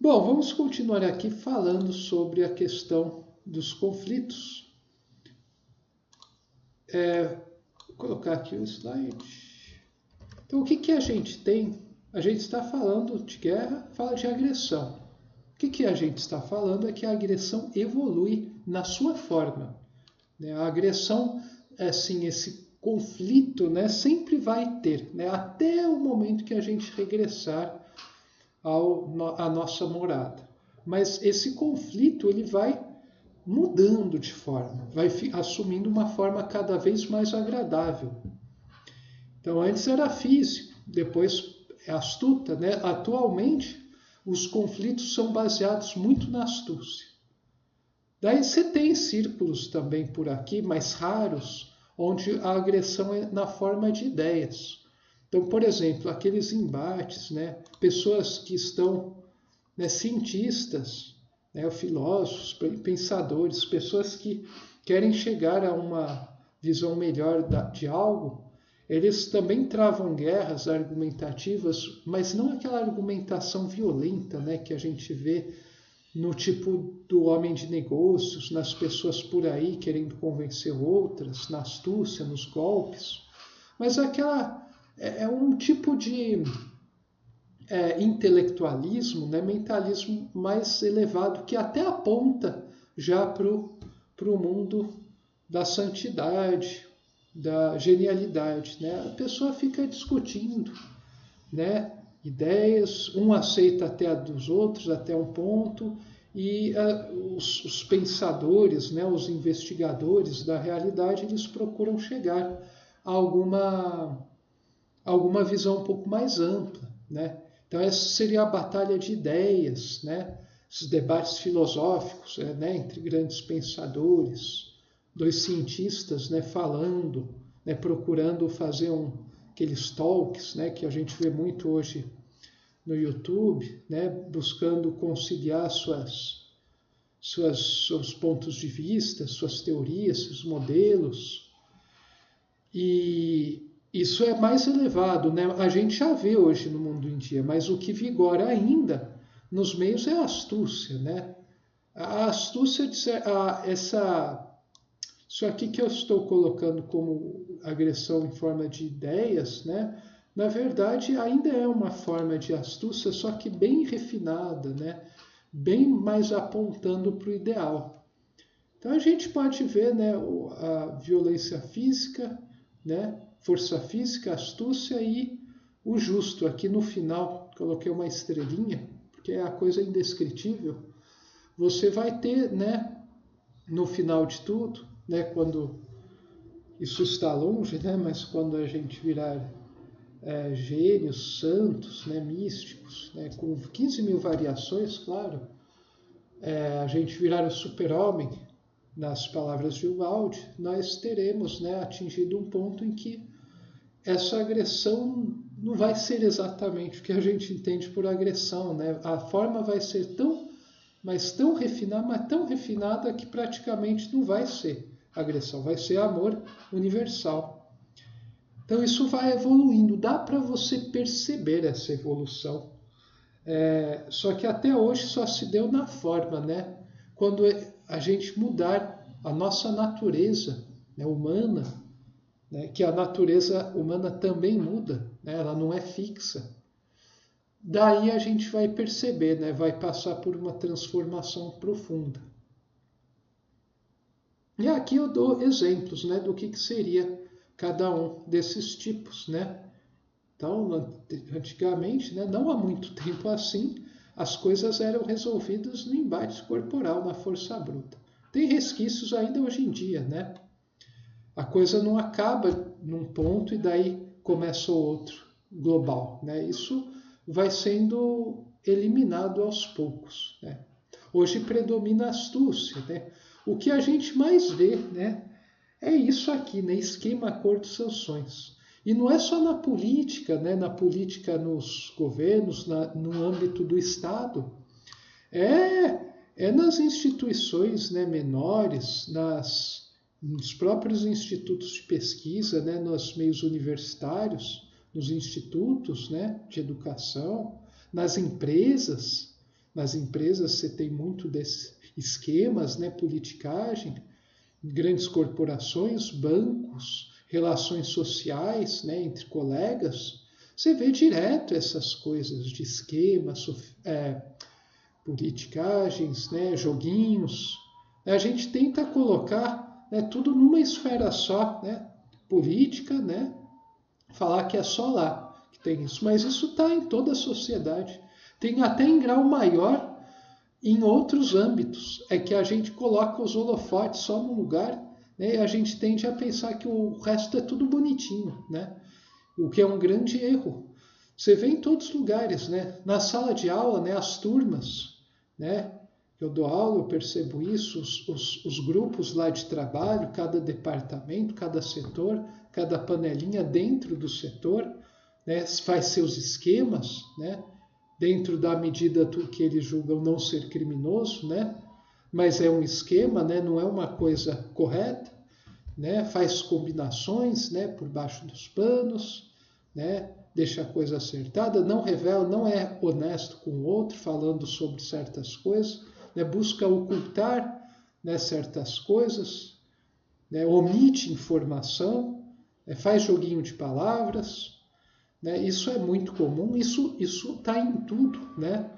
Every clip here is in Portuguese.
Bom, vamos continuar aqui falando sobre a questão dos conflitos. Vou colocar aqui o slide. Então, o que a gente tem? A gente está falando de guerra, fala de agressão. O que a gente está falando é que a agressão evolui na sua forma. A agressão, assim, esse conflito, sempre vai ter, até o momento que a gente regressar à nossa morada. Mas esse conflito ele vai mudando de forma, vai assumindo uma forma cada vez mais agradável. Então antes era físico, depois é astuta, Atualmente os conflitos são baseados muito na astúcia. Daí você tem círculos também por aqui, mais raros, onde a agressão é na forma de ideias. Então, por exemplo, aqueles embates, pessoas que estão, cientistas, filósofos, pensadores, pessoas que querem chegar a uma visão melhor de algo, eles também travam guerras argumentativas, mas não aquela argumentação violenta, que a gente vê no tipo do homem de negócios, nas pessoas por aí querendo convencer outras, na astúcia, nos golpes, mas aquela é um tipo de intelectualismo, mentalismo mais elevado, que até aponta já para o mundo da santidade, da genialidade. A pessoa fica discutindo ideias, um aceita até a dos outros, até um ponto, e os pensadores, os investigadores da realidade, eles procuram chegar a alguma visão um pouco mais ampla. Então essa seria a batalha de ideias, esses debates filosóficos entre grandes pensadores, dois cientistas falando, procurando fazer aqueles talks que a gente vê muito hoje no YouTube, buscando conciliar seus pontos de vista, suas teorias, seus modelos. E isso é mais elevado, A gente já vê hoje no mundo em dia, mas o que vigora ainda nos meios é a astúcia, A astúcia, isso aqui que eu estou colocando como agressão em forma de ideias, na verdade ainda é uma forma de astúcia, só que bem refinada, bem mais apontando para o ideal. Então a gente pode ver a violência física, força física, astúcia e o justo. Aqui no final coloquei uma estrelinha, porque é a coisa indescritível. Você vai ter, no final de tudo, quando isso está longe, mas quando a gente virar gênios, santos, místicos, com 15 mil variações, claro, a gente virar o super-homem, nas palavras de Wilde, nós teremos atingido um ponto em que essa agressão não vai ser exatamente o que a gente entende por agressão. A forma vai ser tão refinada, mas tão refinada que praticamente não vai ser agressão, vai ser amor universal. Então isso vai evoluindo, dá para você perceber essa evolução. Só que até hoje só se deu na forma, quando a gente mudar a nossa natureza humana, que a natureza humana também muda, ela não é fixa. Daí a gente vai perceber, vai passar por uma transformação profunda. E aqui eu dou exemplos do que seria cada um desses tipos. Então, antigamente, não há muito tempo assim, as coisas eram resolvidas no embate corporal, na força bruta. Tem resquícios ainda hoje em dia, A coisa não acaba num ponto e daí começa o outro, global, Isso vai sendo eliminado aos poucos, Hoje predomina a astúcia, O que a gente mais vê, é isso aqui, esquema acordo-sanções. E não é só na política, na política nos governos, no âmbito do Estado. É nas instituições menores, nos próprios institutos de pesquisa, nos meios universitários, nos institutos de educação, nas empresas, Nas empresas você tem muito desses esquemas, né? Politicagem, grandes corporações, bancos, relações sociais, né? Entre colegas. Você vê direto essas coisas de esquemas, politicagens, né? Joguinhos. A gente tenta colocar, né, tudo numa esfera só, né? Política, né? Falar que é só lá que tem isso, mas isso está em toda a sociedade. Tem até em grau maior em outros âmbitos. É que a gente coloca os holofotes só num lugar, né, e a gente tende a pensar que o resto é tudo bonitinho, né? O que é um grande erro. Você vê em todos os lugares, né? Na sala de aula, né, as turmas, né? Eu dou aula, eu percebo isso, os grupos lá de trabalho, cada departamento, cada setor, cada panelinha dentro do setor, né, faz seus esquemas, né, dentro da medida que eles julgam não ser criminoso, né, mas é um esquema, né, não é uma coisa correta, né, faz combinações, né, por baixo dos panos, né, deixa a coisa acertada, não revela, não é honesto com o outro, falando sobre certas coisas, né, busca ocultar, né, certas coisas, né, omite informação, né, faz joguinho de palavras, né, isso é muito comum, isso está em tudo, né?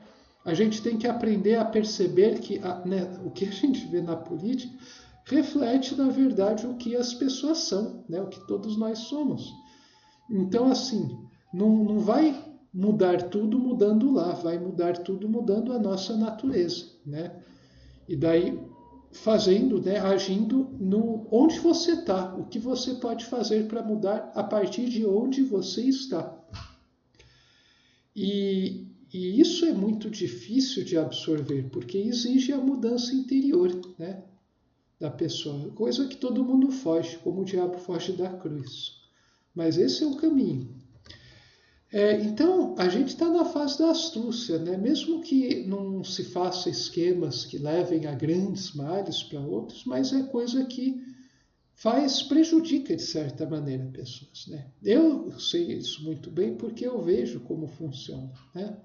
A gente tem que aprender a perceber que né, o que a gente vê na política reflete, na verdade, o que as pessoas são, né, o que todos nós somos. Então, assim, não vai mudar tudo mudando lá, vai mudar tudo mudando a nossa natureza, né? E daí fazendo, né, agindo no onde você está, o que você pode fazer para mudar a partir de onde você está. E isso é muito difícil de absorver, porque exige a mudança interior, né, da pessoa, coisa que todo mundo foge, como o diabo foge da cruz. Mas esse é o caminho. Então, a gente está na fase da astúcia, né? Mesmo que não se faça esquemas que levem a grandes males para outros, mas é coisa que prejudica de certa maneira pessoas, né? Eu sei isso muito bem porque eu vejo como funciona, né?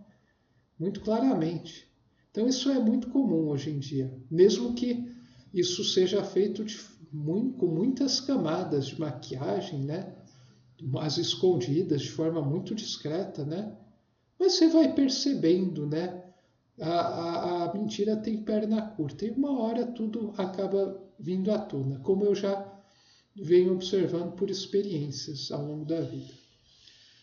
Muito claramente. Então, isso é muito comum hoje em dia, mesmo que isso seja feito com muitas camadas de maquiagem, né? As escondidas, de forma muito discreta, né? Mas você vai percebendo, né? A mentira tem perna curta e uma hora tudo acaba vindo à tona, como eu já venho observando por experiências ao longo da vida.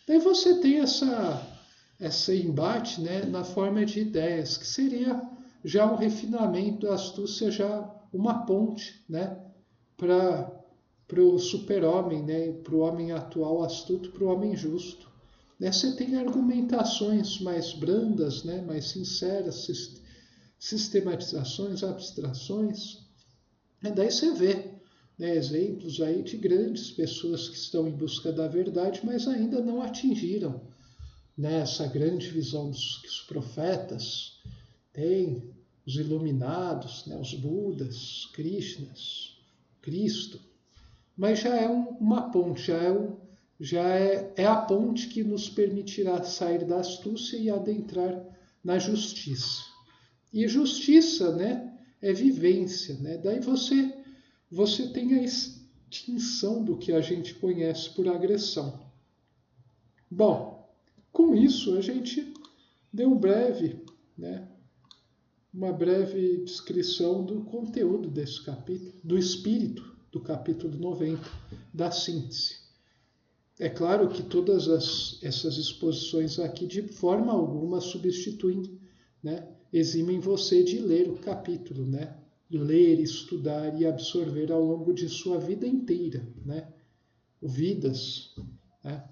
Daí você tem esse embate, né, na forma de ideias, que seria já um refinamento da astúcia, já uma ponte, né, para o super-homem, né, para o homem atual astuto, para o homem justo. Né, você tem argumentações mais brandas, né, mais sinceras, sistematizações, abstrações. E daí você vê, né, exemplos aí de grandes pessoas que estão em busca da verdade, mas ainda não atingiram, né, essa grande visão que os profetas têm, os iluminados, né, os Budas, Krishnas, Cristo. Mas já é uma ponte, já é a ponte que nos permitirá sair da astúcia e adentrar na justiça. E justiça, né, é vivência, né? Daí você tem a extinção do que a gente conhece por agressão. Bom, com isso a gente deu uma breve descrição do conteúdo desse capítulo, do espírito do capítulo 90, da síntese. É claro que todas essas exposições aqui, de forma alguma, substituem, né, eximem você de ler o capítulo, né, ler, estudar e absorver ao longo de sua vida inteira, né, vidas, né.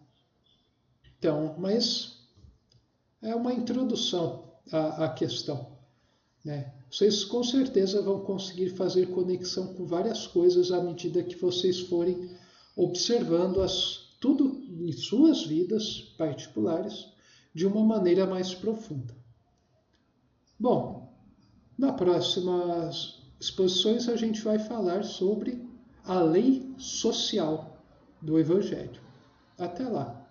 Então, mas é uma introdução à questão, né. Vocês com certeza vão conseguir fazer conexão com várias coisas à medida que vocês forem observando tudo em suas vidas particulares de uma maneira mais profunda. Bom, nas próximas exposições a gente vai falar sobre a lei social do Evangelho. Até lá!